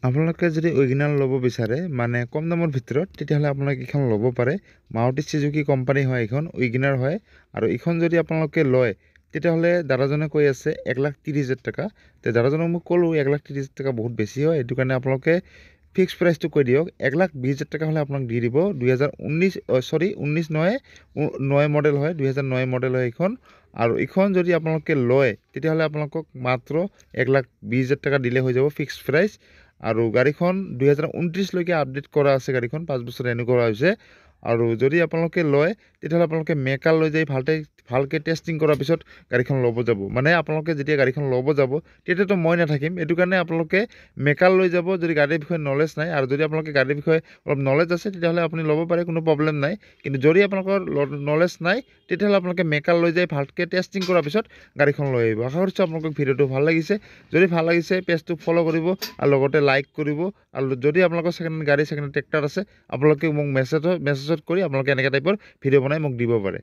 আপোনালোকে যদি অৰিজিনেল ল'ব বিচাৰে মানে কম দামৰ ভিতৰত তেতিয়াহ'লে আপোনালোকে এইখন ল'ব পাৰে। মাৰুতি চুজুকি কোম্পানী হয়, এইখন অৰিজিনেল হয়। আৰু এইখন যদি আপোনালোকে লয় তেতিয়াহ'লে দাদাজনে কৈ আছে 1,30,000 টকা। তে দাদাজনক মই ক'লোঁ 1,30,000 টকা বহুত বেছি হয়, সেইটো কাৰণে আপোনালোকে ফিক্স প্ৰাইচটো কৈ দিয়ক। 1,20,000 টকা হ'লে আপোনাক দি দিব। 2019 নহয়, 9 মডেল হয়, 2009 মডেল হয় এইখন। আৰু এইখন যদি আপোনালোকে লয় তেতিয়াহ'লে আপোনালোকক মাত্ৰ 1,20,000 টকা দিলে হৈ যাব ফিক্স প্ৰাইচ। আৰু গাড়ীখন 2029লৈকে আপডেট কৰা আছে, গাড়ীখন 5 বছৰ ৰিনিউ কৰা হৈছে। আৰু যদি আপোনালোকে লয় তেতিয়াহ'লে আপোনালোকে মেকাৰ লৈ যাই ভালকৈ টেষ্টিং কৰাৰ পিছত গাড়ীখন ল'ব যাব। মানে আপোনালোকে যেতিয়া গাড়ীখন ল'ব যাব তেতিয়াতো মই নাথাকিম, এইটো কাৰণে আপোনালোকে মেকাৰ লৈ যাব যদি গাড়ীৰ বিষয়ে নলেজ নাই। আৰু যদি আপোনালোকে গাড়ীৰ বিষয়ে অলপ নলেজ আছে তেতিয়াহ'লে আপুনি ল'ব পাৰে, কোনো প্ৰব্লেম নাই। কিন্তু যদি আপোনালোকৰ নলেজ নাই তেতিয়াহ'লে আপোনালোকে মেকাৰ লৈ যাই ভালকৈ টেষ্টিং কৰাৰ পিছত গাড়ীখন লৈ আহিব। আশা কৰিছোঁ আপোনালোকক ভিডিঅ'টো ভাল লাগিছে। যদি ভাল লাগিছে পেজটো ফ'ল' কৰিব আৰু লগতে লাইক কৰিব। আৰু যদি আপোনালোকৰ ছেকেণ্ড হেণ্ড গাড়ী, ছেকেণ্ড হেণ্ড ট্ৰেক্টৰ আছে আপোনালোকে মোক মেছেজত কৰি আপোনালোকে এনেকৈ টাইপৰ ভিডিঅ' বনাই মোক দিব পাৰে।